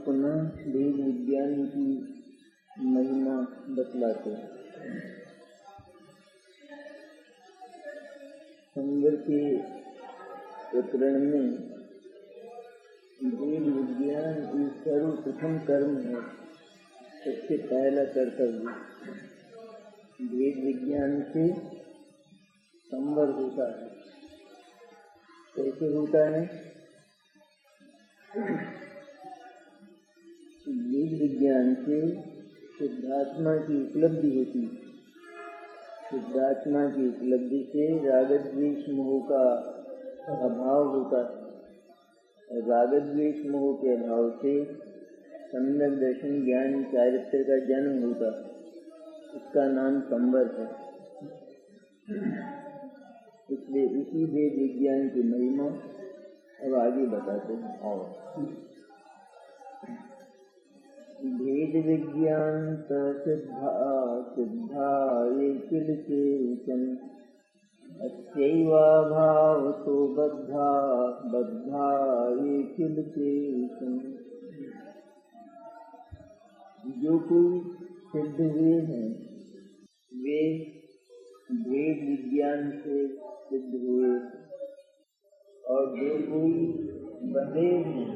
पुनः भेद विज्ञान की महिमा बतलाते हैं। संवर के प्रकरण में भेद विज्ञान ये सर्वप्रथम कर्म है, सबसे पहला कर्तव्य। भेद विज्ञान से संवर होता है। कैसे होता है? भेद विज्ञान से शुद्धात्मा की उपलब्धि होती है। शुद्धात्मा की उपलब्धि से रागद्वेष मोह का अभाव होता है। रागद्वेष मोह के अभाव से सम्यक दर्शन ज्ञान चारित्र का जन्म होता है। इसका नाम संवर है। इसलिए इसी भेद विज्ञान की महिमा अब आगे बताते हैं। और भेद विज्ञान सिद्धा सिद्धा ये किल केचन अस्यैवाभाव तो बद्धा बद्धा ये किल केचन। जो कोई सिद्ध हुए हैं वे भेद विज्ञान से सिद्ध हुए, और जो कोई बंधे हैं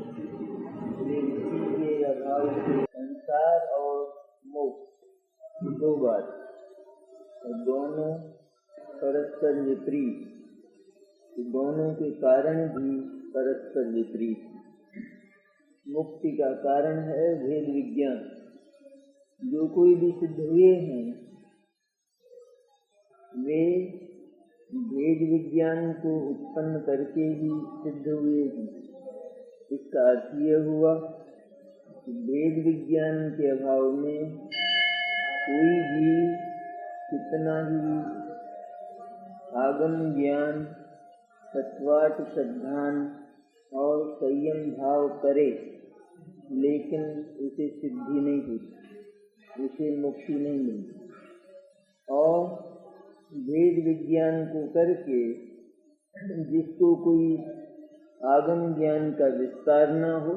वे उसी के अभाव से संसार और मोक्ष दो बात, और दोनों परस्पर विपरीत, दोनों के कारण भी परस्पर विपरीत। मुक्ति का कारण है भेद विज्ञान। जो कोई भी सिद्ध हुए हैं वे भेद विज्ञान को उत्पन्न करके ही सिद्ध हुए हैं। इसका अर्थ यह हुआ कि भेद विज्ञान के अभाव में कोई भी कितना ही आगम ज्ञान, तत्वार्थ श्रद्धान और संयम भाव करे, लेकिन उसे सिद्धि नहीं होती, उसे मुक्ति नहीं मिलती। और भेद विज्ञान को करके जिसको कोई आगम ज्ञान का विस्तार न हो,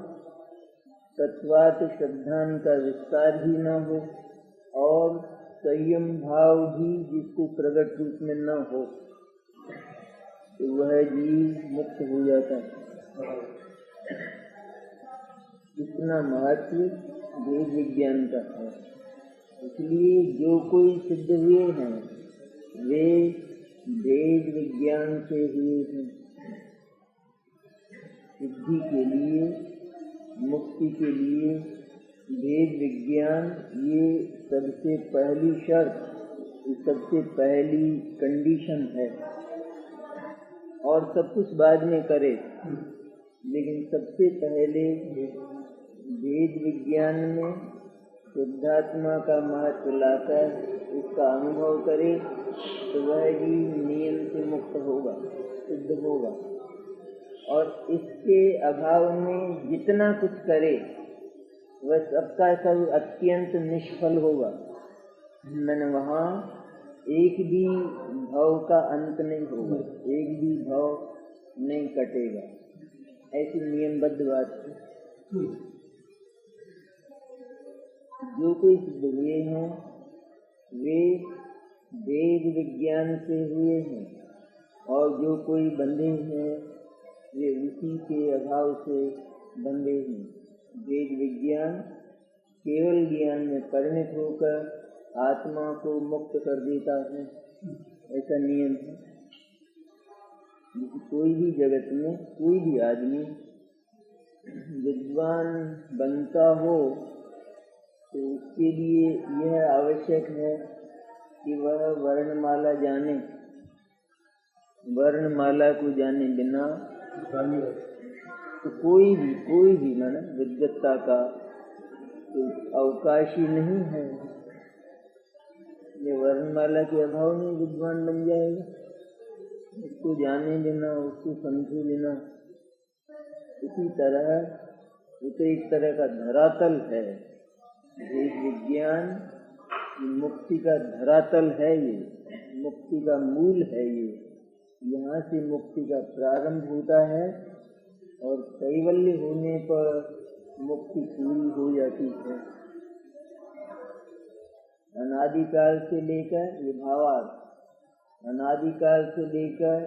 तत्वार्थ श्रद्धान का विस्तार ही न हो, और संयम भाव भी जिसको प्रकट रूप में न हो, तो वह जीव मुक्त हो जाता है। इतना महत्व भेद विज्ञान का है। इसलिए जो कोई सिद्ध हुए हैं वे भेद विज्ञान से हुए हैं। सिद्धि के लिए, मुक्ति के लिए भेद विज्ञान ये सबसे पहली शर्त, सबसे पहली कंडीशन है। और सब कुछ बाद में करे, लेकिन सबसे पहले भेद विज्ञान में शुद्धात्मा का महत्व लाकर उसका अनुभव करे, तो वह भी नियम से मुक्त होगा, सिद्ध होगा। और इसके अभाव में जितना कुछ करे वह सबका सब अत्यंत निष्फल होगा। मैंने वहाँ एक भी भाव का अंत नहीं होगा, एक भी भाव नहीं कटेगा। ऐसी नियमबद्ध बात है। जो कोई सिद्ध हुए हैं वे भेद विज्ञान से हुए हैं, और जो कोई बंधे हैं वे उसी के अभाव से बंधे हैं। भेद विज्ञान केवल ज्ञान में परिणत होकर आत्मा को मुक्त कर देता है, ऐसा नियम है। कोई भी जगत में कोई भी आदमी विद्वान बनता हो तो उसके लिए यह आवश्यक है कि वह वर्णमाला जाने। वर्णमाला को जाने बिना तो कोई भी माना विद्वत्ता का तो अवकाश ही नहीं है। ये वर्णमाला के अभाव में विद्वान बन जाएगा। उसको जाने बिना, उसको समझे बिना। इसी तरह एक तरह का धरातल है भेद विज्ञान, मुक्ति का धरातल है। ये मुक्ति का मूल है। ये यहाँ से मुक्ति का प्रारंभ होता है और कैवल्य होने पर मुक्ति पूरी हो जाती है। अनादिकाल से लेकर, ये भावार्थ, अनादिकाल से लेकर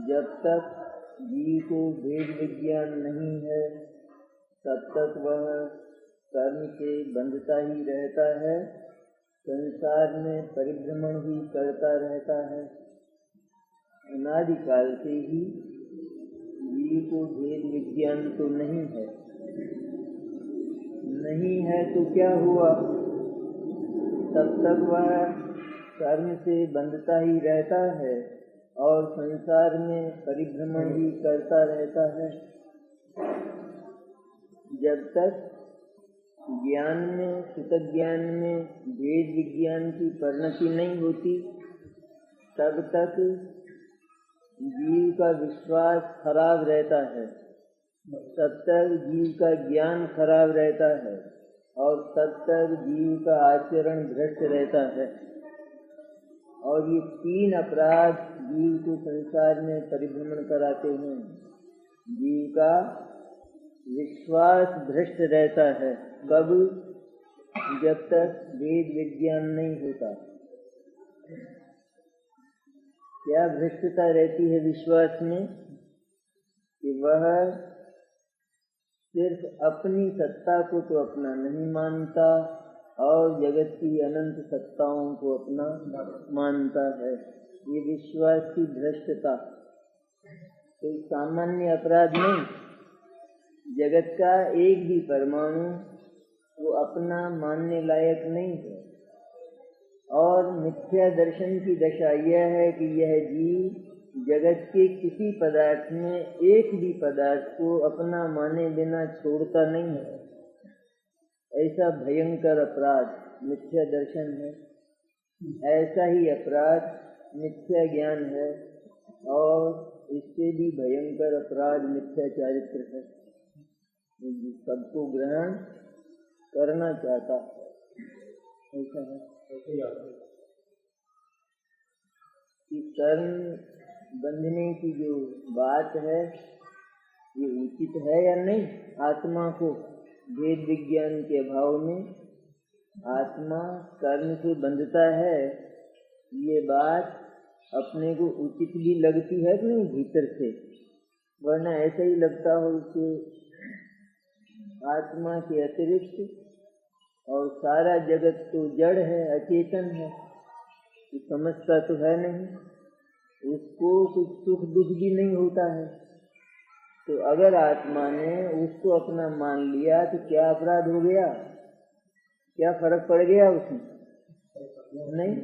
जब तक जीव को भेद विज्ञान नहीं है तब तक वह कर्म से बंधता ही रहता है, संसार में परिभ्रमण ही करता रहता है। अनादिकाल से ही जीव को भेद विज्ञान तो नहीं है। नहीं है तो क्या हुआ? तब तक वह कर्म से बंधता ही रहता है और संसार में परिभ्रमण ही करता रहता है। जब तक ज्ञान में, सुत ज्ञान में भेद विज्ञान की परिणति नहीं होती तब तक जीव का विश्वास खराब रहता है, तब तक जीव का ज्ञान खराब रहता है और तब तक जीव का आचरण भ्रष्ट रहता है। और ये तीन अपराध जीव को संसार में परिभ्रमण कराते हैं। जीव का विश्वास भ्रष्ट रहता है। कब? जब तक वेद विज्ञान नहीं होता। क्या भ्रष्टता रहती है विश्वास में? कि वह सिर्फ अपनी सत्ता को तो अपना नहीं मानता और जगत की अनंत सत्ताओं को अपना मानता है। ये विश्वास की भ्रष्टता कोई सामान्य अपराध नहीं। जगत का एक भी परमाणु वो अपना मानने लायक नहीं है। और मिथ्या दर्शन की दशा यह है कि यह जीव जगत के किसी पदार्थ में एक भी पदार्थ को अपना माने बिना छोड़ता नहीं है। ऐसा भयंकर अपराध मिथ्या दर्शन है। ऐसा ही अपराध मिथ्या ज्ञान है और इससे भी भयंकर अपराध मिथ्या चारित्र है। सबको ग्रहण करना चाहता है। ऐसा है कि कर्म बंधने की जो बात है ये उचित है या नहीं? आत्मा को भेद विज्ञान के अभाव में आत्मा कर्म से बंधता है, ये बात अपने को उचित भी लगती है कि नहीं भीतर से? वरना ऐसा ही लगता हो कि आत्मा के अतिरिक्त और सारा जगत तो जड़ है, अचेतन है, तो समझता तो है नहीं, उसको कुछ सुख दुख भी नहीं होता है। तो अगर आत्मा ने उसको अपना मान लिया तो क्या अपराध हो गया? क्या फर्क पड़ गया उसमें? नहीं,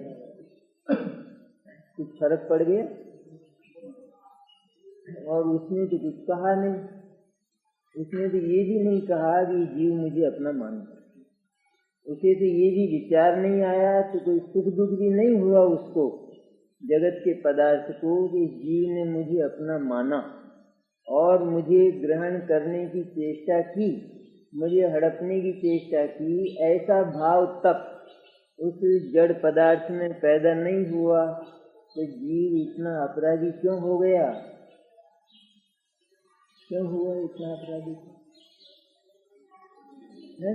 कुछ फर्क पड़ गया? और उसने तो कुछ कहा नहीं। उसने तो ये भी नहीं कहा कि जीव मुझे अपना मानता। उसे तो ये भी विचार नहीं आया, तो कोई सुख दुख भी नहीं हुआ उसको जगत के पदार्थ को कि जीव ने मुझे अपना माना और मुझे ग्रहण करने की चेष्टा की, मुझे हड़पने की चेष्टा की। ऐसा भाव तब उस जड़ पदार्थ में पैदा नहीं हुआ। तो जीव इतना अपराधी क्यों हो गया? क्यों हुआ इतना अपराधी है?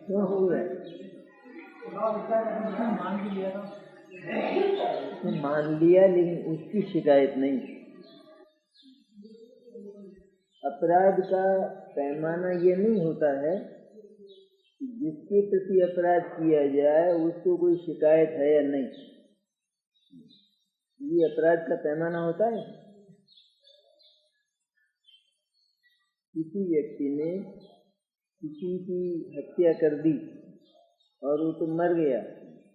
क्यों हो गया? मान लिया लेकिन उसकी शिकायत नहीं। अपराध का पैमाना ये नहीं होता है कि जिसके प्रति अपराध किया जाए उसको कोई शिकायत है या नहीं। ये अपराध का पैमाना होता है। किसी व्यक्ति ने किसी की हत्या कर दी और वो तो मर गया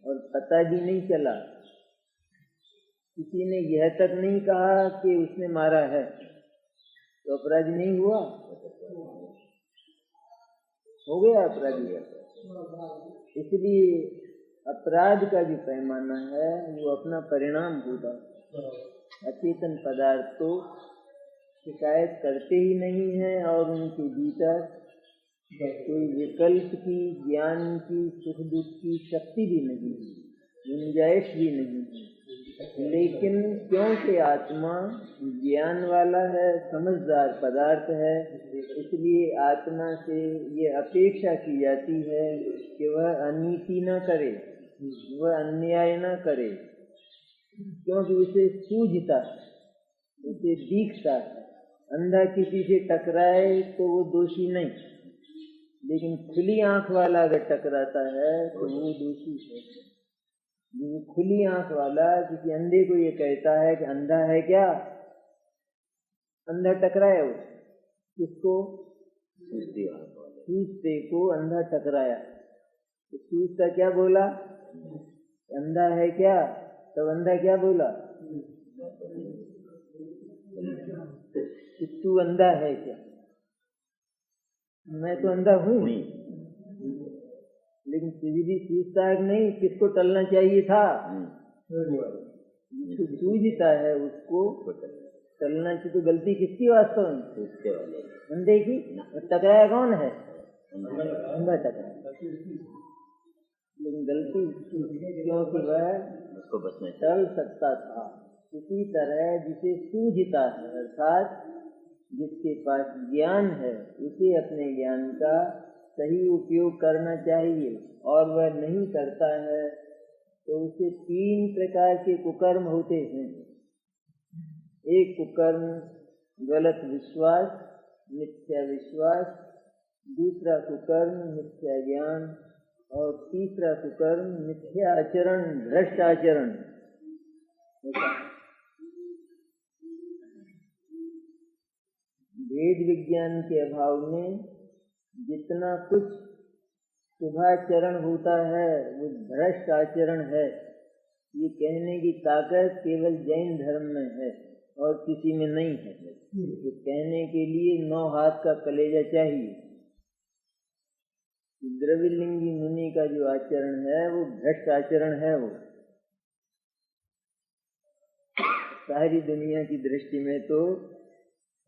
और पता भी नहीं चला, किसी ने यह तक नहीं कहा कि उसने मारा है, तो अपराधी नहीं हुआ? हो गया अपराधी। इसलिए अपराध का जो पैमाना है वो अपना परिणाम होगा। अचेतन पदार्थ तो शिकायत करते ही नहीं है और उनके भीतर कोई विकल्प की, ज्ञान की, सुख दुख की शक्ति भी नहीं है, गुंजाइश भी नहीं है। लेकिन क्योंकि आत्मा ज्ञान वाला है, समझदार पदार्थ है, इसलिए आत्मा से ये अपेक्षा की जाती है कि वह अनीति न करे, वह अन्याय न करे, क्योंकि उसे सूझता, उसे दिखता है। अंधा किसी से टकराए तो वो दोषी नहीं, लेकिन खुली आंख वाला अगर टकराता है तो वो दोषी है। खुली आंख वाला किसी अंधे को ये कहता है कि अंधा है क्या, अंधा टकराया वो किसको, सूझते को अंधा टकराया, तो सूझता क्या बोला, अंधा है क्या, तब अंधा क्या बोला, तू अंधा है क्या, मैं तो अंधा हूँ, लेकिन तुझे भी सूझता है नहीं, किसको टलना चाहिए था, जो सूझता है उसको टलना चाहिए। तो गलती किसकी वास्तव में, अंधे की। टकराया कौन है, अंधा टकराया, लेकिन गलती क्योंकि वह उसको बचना टल सकता था। इसी तरह जिसे सूझता है, अर्थात जिसके पास ज्ञान है, उसे अपने ज्ञान का सही उपयोग करना चाहिए, और वह नहीं करता है तो उसे 3 प्रकार के कुकर्म होते हैं। एक कुकर्म गलत विश्वास, मिथ्या विश्वास, दूसरा कुकर्म मिथ्या ज्ञान, और तीसरा कुकर्म मिथ्या आचरण, भ्रष्ट आचरण। वेद विज्ञान के अभाव में जितना कुछ शुभाचरण होता है वो भ्रष्ट आचरण है। ये कहने की ताकत केवल जैन धर्म में है और किसी में नहीं है। तो कहने के लिए 9 हाथ का कलेजा चाहिए। द्रविड़लिंगी मुनि का जो आचरण है वो भ्रष्ट आचरण है। वो सारी दुनिया की दृष्टि में तो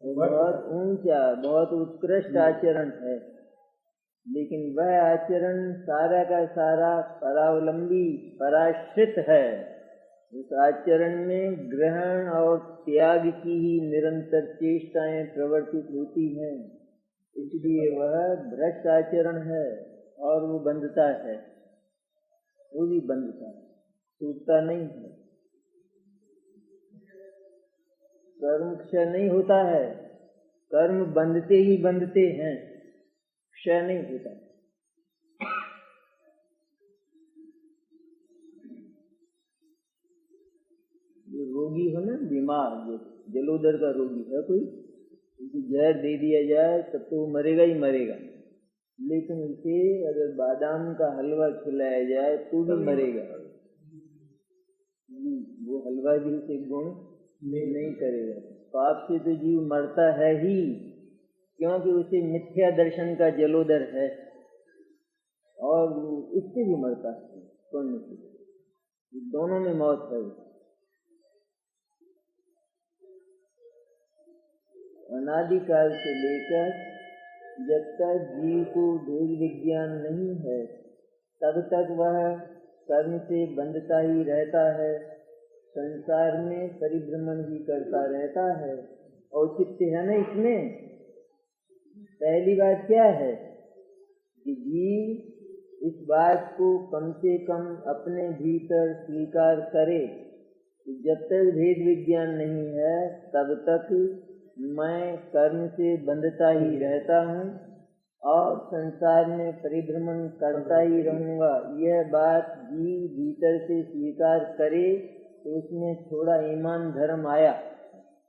बहुत ऊंचा, बहुत उत्कृष्ट आचरण है, लेकिन वह आचरण सारा का सारा परावलंबी, पराश्रित है। उस आचरण में ग्रहण और त्याग की ही निरंतर चेष्टाएं प्रवर्तित होती हैं, इसलिए वह भ्रष्ट आचरण है और वो बंधता है, वो भी बंधता है, टूटता नहीं है। कर्म क्षय नहीं होता है, कर्म बंधते ही बंधते हैं, क्षय नहीं होता। जो रोगी हो ना, बीमार, जो जलोदर का रोगी है कोई, उसे जहर दे दिया जाए तब तो वो मरेगा ही मरेगा, लेकिन उसे अगर बादाम का हलवा खिलाया जाए तो भी मरेगा। वो हलवा भी उसे गुण नहीं करेगा। पाप से तो जीव मरता है ही, क्योंकि उसे मिथ्या दर्शन का जलोदर है, और वो इससे भी मरता है पुण्य से। दोनों में मौत है। अनादिकाल से लेकर जब तक जीव को भेद विज्ञान नहीं है, तब तक वह कर्म से बंधता ही रहता है, संसार में परिभ्रमण ही करता रहता है। औचित्य है ना इसमें। पहली बात क्या है कि जीव इस बात को कम से कम अपने भीतर स्वीकार करे कि जब तक भेद विज्ञान नहीं है तब तक मैं कर्म से बंधता ही रहता हूँ और संसार में परिभ्रमण करता ही रहूँगा। यह बात जीव भीतर से स्वीकार करे तो उसमें थोड़ा ईमान धर्म आया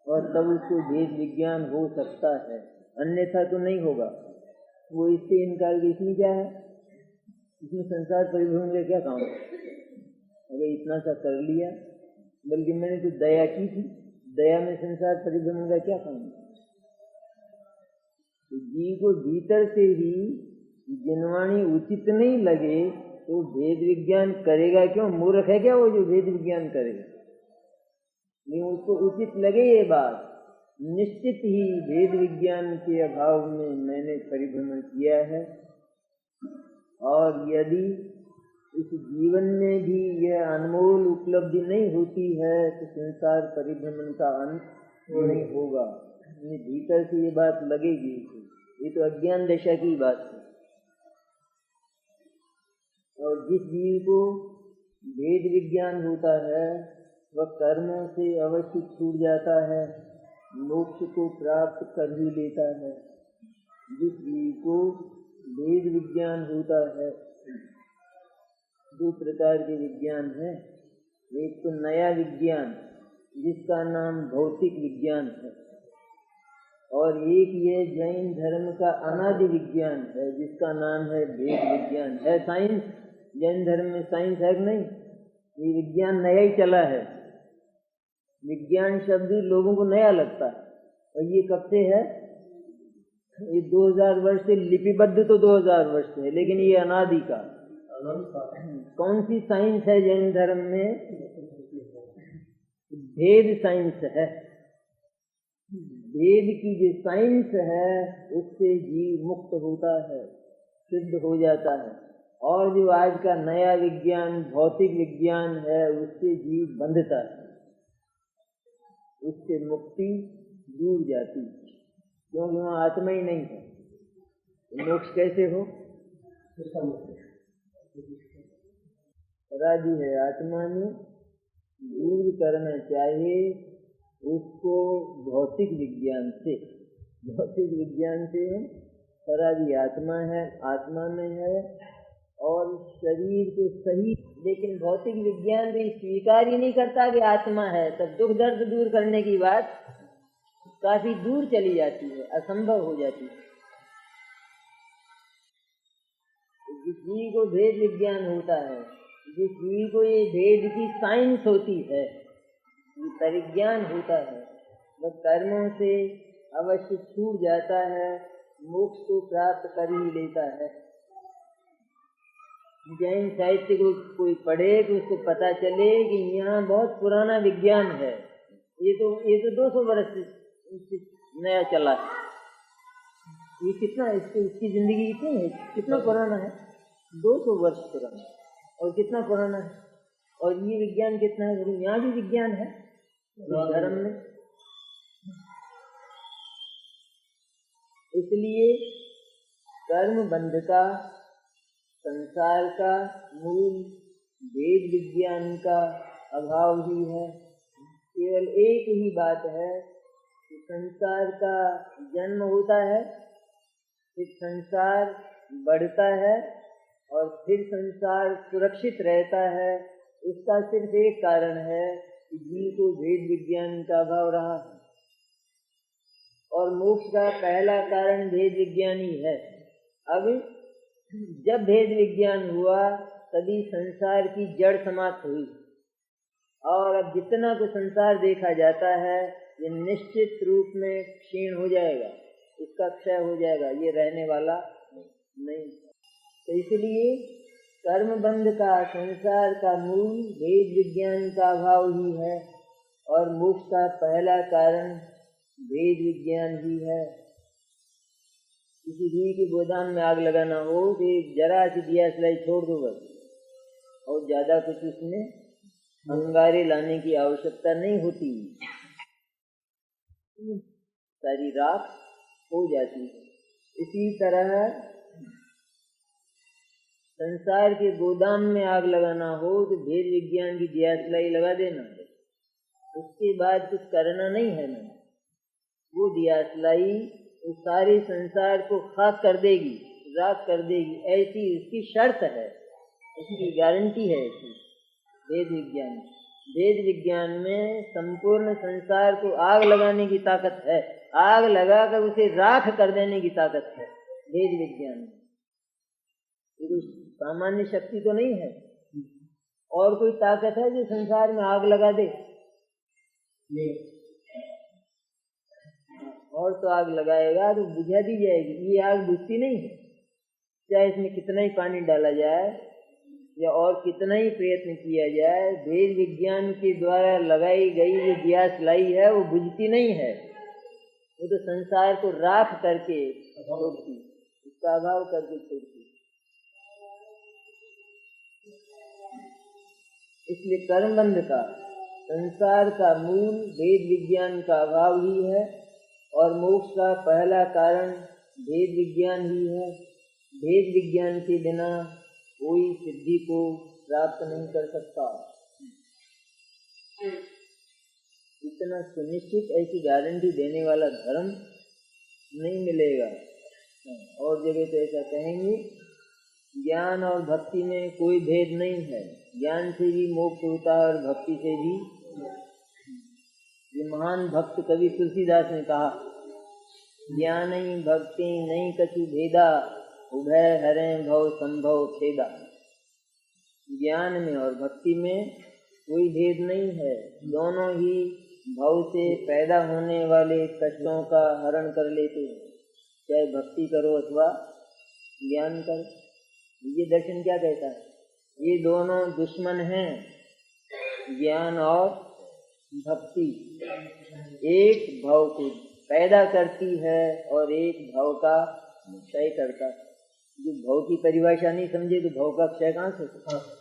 और तब उसको भेद विज्ञान हो सकता है, अन्यथा तो नहीं होगा। वो इससे इनकार की, इसमें क्या है, इसमें संसार परिभ्रमण का क्या काम है। अगर इतना सा कर लिया, बल्कि मैंने तो दया की थी, दया में संसार परिभ्रमण का क्या काम है। तो जीव को भीतर से ही जिनवाणी उचित नहीं लगे तो भेद विज्ञान करेगा क्यों, मूर्ख है क्या वो जो भेद विज्ञान करेगा। नहीं, उसको उचित लगे ये बात, निश्चित ही भेद विज्ञान के अभाव में मैंने परिभ्रमण किया है, और यदि इस जीवन में भी यह अनमोल उपलब्धि नहीं होती है तो संसार परिभ्रमण का अंत नहीं होगा। ये भीतर से ये बात लगेगी। ये तो अज्ञान दशा की बात है। और जिस जीव को भेद विज्ञान होता है वह कर्मों से अवश्य छूट जाता है, मोक्ष को प्राप्त कर ही लेता है। जिस जीव को भेद विज्ञान होता है, दो प्रकार के विज्ञान है। एक तो नया विज्ञान जिसका नाम भौतिक विज्ञान है, और एक ये जैन धर्म का अनादि विज्ञान है जिसका नाम है भेद विज्ञान। है साइंस, जैन धर्म में साइंस है कि नहीं? ये विज्ञान नया ही चला है। विज्ञान शब्द लोगों को नया लगता है, और ये कब से है? ये 2000 वर्ष से लिपिबद्ध तो 2000 वर्ष से है, लेकिन ये अनादि का। कौन सी साइंस है जैन धर्म में? भेद साइंस है। भेद की जो साइंस है उससे जीव मुक्त होता है, सिद्ध हो जाता है। और जो आज का नया विज्ञान भौतिक विज्ञान है उससे जीव बंधता है, उससे मुक्ति दूर जाती है, क्योंकि वहाँ आत्मा ही नहीं है। मोक्ष कैसे हो? राजी है आत्मा में दूर करना चाहे उसको भौतिक विज्ञान से। भौतिक विज्ञान से राजी आत्मा है, आत्मा में है, और शरीर को सही, लेकिन भौतिक विज्ञान भी स्वीकार ही नहीं करता कि आत्मा है। तब दुख दर्द दूर करने की बात काफी दूर चली जाती है, असंभव हो जाती है। जिस जीव को भेद विज्ञान होता है, जिस जीव को ये भेद की साइंस होती है, ये परिज्ञान होता है, वह कर्मों से अवश्य छूट जाता है, मोक्ष को प्राप्त कर ही लेता है। जैन साहित्य को कोई पढ़े तो उसको पता चले कि यहाँ बहुत पुराना विज्ञान है। ये तो 200 वर्ष से नया चला है। ये कितना इसकी जिंदगी इतनी है, कितना पुराना है? 200 वर्ष पुराना। और कितना पुराना है? और ये विज्ञान कितना है? यहाँ भी विज्ञान है धर्म में। इसलिए कर्म बंध का, संसार का मूल वेद विज्ञान का अभाव ही है। केवल एक ही बात है कि संसार का जन्म होता है, फिर संसार बढ़ता है, और फिर संसार सुरक्षित रहता है। इसका सिर्फ एक कारण है कि जीव को भेद विज्ञान का अभाव रहा है, और मोक्ष का पहला कारण भेद विज्ञान ही है। अब जब भेद विज्ञान हुआ तभी संसार की जड़ समाप्त हुई, और अब जितना कुछ संसार देखा जाता है ये निश्चित रूप में क्षीण हो जाएगा, इसका क्षय हो जाएगा, ये रहने वाला नहीं। तो इसलिए कर्मबंध का, संसार का मूल भेद विज्ञान का अभाव ही है, और मोक्ष का पहला कारण भेद विज्ञान ही है। किसी रुई के गोदाम में आग लगाना हो तो जरा सी दिया सिलाई छोड़ दो बस, और ज्यादा कुछ उसमें अंगारे लाने की आवश्यकता नहीं होती, सारी राख हो जाती है। इसी तरह संसार के गोदाम में आग लगाना हो तो भेद विज्ञान की दिया सिलाई लगा देना, उसके बाद कुछ करना नहीं है ना। वो दिया सिलाई उस सारे संसार को खाक कर देगी, राख कर देगी, ऐसी इसकी शर्त है, इसकी गारंटी है ऐसी वेद विज्ञान। वेद विज्ञान में संपूर्ण संसार को आग लगाने की ताकत है, आग लगाकर उसे राख कर देने की ताकत है वेद विज्ञान में। तो सामान्य शक्ति तो नहीं है। और कोई ताकत है जो संसार में आग लगा दे? और तो आग लगाएगा तो बुझा दी जाएगी, ये आग बुझती नहीं है। चाहे इसमें कितना ही पानी डाला जाए या और कितना ही प्रयत्न किया जाए, वेद विज्ञान के द्वारा लगाई गई जो दिया सिलाई है वो बुझती नहीं है, वो तो संसार को राख करके छोड़ती, उसका अभाव करके छोड़ती। इसलिए कर्मबंध का, संसार का मूल भेद विज्ञान का अभाव ही है और मोक्ष का पहला कारण भेद विज्ञान ही है। भेद विज्ञान के बिना कोई सिद्धि को प्राप्त नहीं कर सकता। इतना सुनिश्चित ऐसी गारंटी देने वाला धर्म नहीं मिलेगा। और जगह तो ऐसा कहेंगे, ज्ञान और भक्ति में कोई भेद नहीं है, ज्ञान से भी मोक्ष होता है और भक्ति से भी। ये महान भक्त कवि तुलसीदास ने कहा, ज्ञान ही भक्ति नहीं कछु भेदा, उभय हरें भव संभव छेदा। ज्ञान में और भक्ति में कोई भेद नहीं है, दोनों ही भव से पैदा होने वाले कष्टों का हरण कर लेते हैं, चाहे भक्ति करो अथवा ज्ञान करो। ये दर्शन क्या कहता है? ये दोनों दुश्मन हैं, ज्ञान और भक्ति। एक भव को पैदा करती है और एक भव का क्षय करता है। जो भव की परिभाषा नहीं समझे तो भव का क्षय कहाँ से?